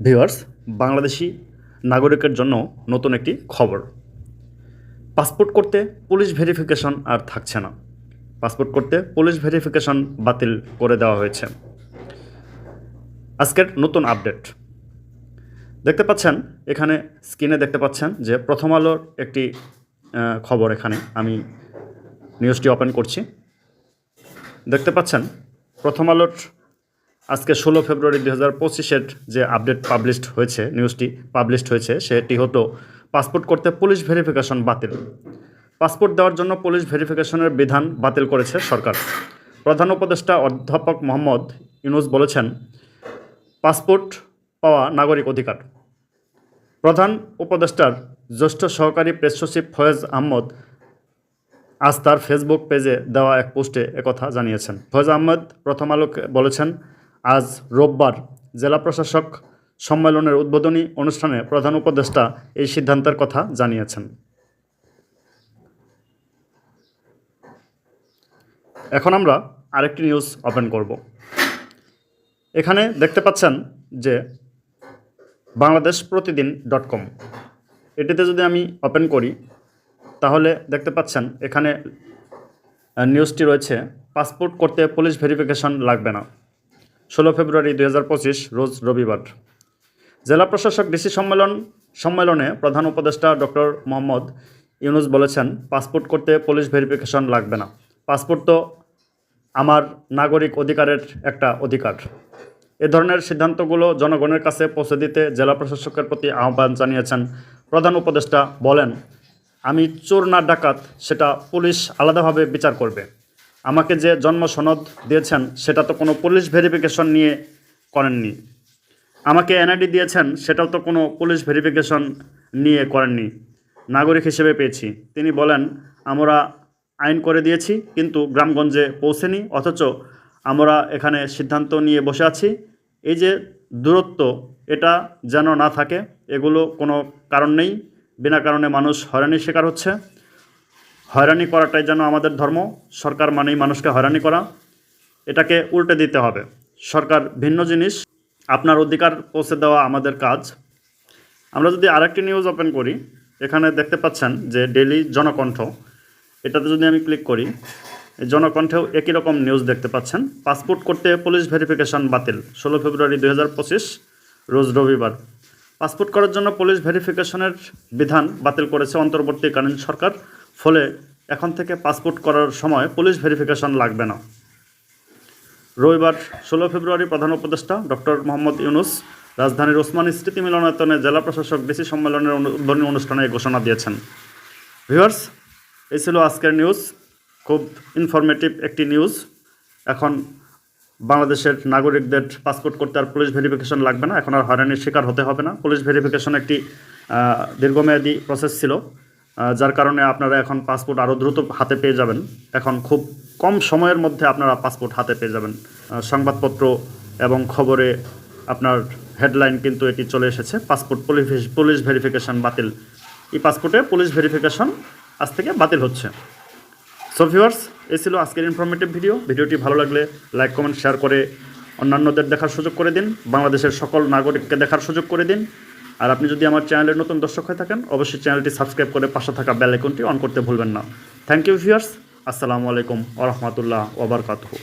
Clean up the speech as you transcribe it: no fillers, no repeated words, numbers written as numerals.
Viewers, Bangladeshi নাগরিকের জন্য নতুন একটি খবর। পাসপোর্ট করতে পুলিশ ভেরিফিকেশন আর থাকছে না। পাসপোর্ট করতে পুলিশ ভেরিফিকেশন বাতিল করে দেওয়া হয়েছে। আজকের নতুন আপডেট দেখতে পাচ্ছেন, এখানে স্ক্রিনে দেখতে পাচ্ছেন যে প্রথম আলোর একটি খবর। এখানে আমি নিউজটি ওপেন করছি। দেখতে পাচ্ছেন প্রথম আলোর আজকে 16 ফেব্রুয়ারি 2025 যে আপডেট পাবলিশড হয়েছে, নিউজটি পাবলিশড হয়েছে, সেটি হতো পাসপোর্ট করতে পুলিশ ভেরিফিকেশন বাতিল। পাসপোর্ট দেওয়ার জন্য পুলিশ ভেরিফিকেশনের বিধান বাতিল করেছে সরকার। প্রধান উপদেষ্টা অধ্যাপক মোহাম্মদ ইউনূস বলেছেন, পাসপোর্ট পাওয়া নাগরিক অধিকার। প্রধান উপদেষ্টার জ্যেষ্ঠ সহকারী প্রেস সচিব ফয়েজ আহমদ আজ তার ফেসবুক পেজে দেওয়া এক পোস্টে একথা জানিয়েছেন। ফয়েজ আহমদ প্রথম আলোকে বলেছেন, আজ রোববার জেলা প্রশাসক সম্মেলনের উদ্বোধনী অনুষ্ঠানে প্রধান উপদেষ্টা এই সিদ্ধান্তের কথা জানিয়েছেন। এখন আমরা আরেকটি নিউজ ওপেন করব। এখানে দেখতে পাচ্ছেন যে বাংলাদেশ প্রতিদিন.com, এটিতে যদি আমি ওপেন করি তাহলে দেখতে পাচ্ছেন এখানে নিউজটি রয়েছে, পাসপোর্ট করতে পুলিশ ভেরিফিকেশন লাগবে না। 16 ফেব্রুয়ারি 2025 রোজ রবিবার। জেলা প্রশাসক ডিসি সম্মেলনে প্রধান উপদেষ্টা ডক্টর মোহাম্মদ ইউনূস বলেছেন, পাসপোর্ট করতে পুলিশ ভেরিফিকেশন লাগবে না। পাসপোর্ট তো আমার নাগরিক অধিকারের একটা অধিকার। এ ধরনের সিদ্ধান্তগুলো জনগণের কাছে পৌঁছে দিতে জেলা প্রশাসকের প্রতি আহ্বান জানিয়েছেন প্রধান উপদেষ্টা। বলেন, আমি চোর না ডাকাত সেটা পুলিশ আলাদাভাবে বিচার করবে। আমাকে যে জন্ম সনদ দিয়েছেন সেটা তো কোনো পুলিশ ভেরিফিকেশন নিয়ে করেননি। আমাকে এনআইডি দিয়েছেন সেটাও তো কোনো পুলিশ ভেরিফিকেশন নিয়ে করেননি, নাগরিক হিসেবে পেয়েছি। তিনি বলেন, আমরা আইন করে দিয়েছি কিন্তু গ্রামগঞ্জে পৌঁছেনি, অথচ আমরা এখানে সিদ্ধান্ত নিয়ে বসে আছি। এই যে দূরত্ব, এটা যেন না থাকে, এগুলো কোনো কারণ নেই। বিনা কারণে মানুষ হয়রানির শিকার হচ্ছে। হয়রানি করাটাই যেন আমাদের ধর্ম। সরকার মানেই মানুষকে হয়রানি করা, এটাকে উল্টে দিতে হবে। সরকার ভিন্ন জিনিস, আপনার অধিকার পৌঁছে দেওয়া আমাদের কাজ। আমরা যদি আরেকটি নিউজ ওপেন করি, এখানে দেখতে পাচ্ছেন যে ডেইলি জনকণ্ঠ, এটাতে যদি আমি ক্লিক করি, জনকণ্ঠেও একই রকম নিউজ দেখতে পাচ্ছেন। পাসপোর্ট করতে পুলিশ ভেরিফিকেশন বাতিল। 16 ফেব্রুয়ারি 2025 রোজ রবিবার। পাসপোর্ট করার জন্য পুলিশ ভেরিফিকেশনের বিধান বাতিল করেছে অন্তর্বর্তীকালীন সরকার। ফলে এখন থেকে পাসপোর্ট করার সময় পুলিশ ভেরিফিকেশন লাগবে না। রবিবার 16 ফেব্রুয়ারি প্রধান উপদেষ্টা ডক্টর মোহাম্মদ ইউনূস রাজধানীর ওসমানী স্মৃতি মিলনায়তনে জেলা প্রশাসক ডিসি সম্মেলনের উদ্বোধনী অনুষ্ঠানে ঘোষণা দিয়েছেন। ভিউয়ার্স, এই ছিল আজকের নিউজ। খুব ইনফরমেটিভ একটি নিউজ। এখন বাংলাদেশের নাগরিকদের পাসপোর্ট করতে আর পুলিশ ভেরিফিকেশন লাগবে না। এখন আর হয়রানির শিকার হতে হবে না। পুলিশ ভেরিফিকেশন একটি দীর্ঘমেয়াদী প্রসেস ছিল, যার কারণে আপনারা এখন পাসপোর্ট আরও দ্রুত হাতে পেয়ে যাবেন। এখন খুব কম সময়ের মধ্যে আপনারা পাসপোর্ট হাতে পেয়ে যাবেন। সংবাদপত্র এবং খবরে আপনার হেডলাইন কিন্তু এটি চলে এসেছে, পাসপোর্ট পুলিশ ভেরিফিকেশন বাতিল। এই পাসপোর্টে পুলিশ ভেরিফিকেশন আজ থেকে বাতিল হচ্ছে। সো ভিউয়ার্স, এই ছিল আজকের ইনফরমেটিভ ভিডিও। ভিডিওটি ভালো লাগলে লাইক, কমেন্ট, শেয়ার করে অন্যান্যদের দেখার সুযোগ করে দিন। বাংলাদেশের সকল নাগরিককে দেখার সুযোগ করে দিন। আর আপনি যদি আমার চ্যানেলের নতুন দর্শক হয়ে থাকেন, অবশ্যই চ্যানেলটি সাবস্ক্রাইব করে পাশে থাকা বেল আইকনটি অন করতে ভুলবেন না। Thank you viewers. আসসালামু আলাইকুম ওয়া রাহমাতুল্লাহি ওয়া বারাকাতুহু।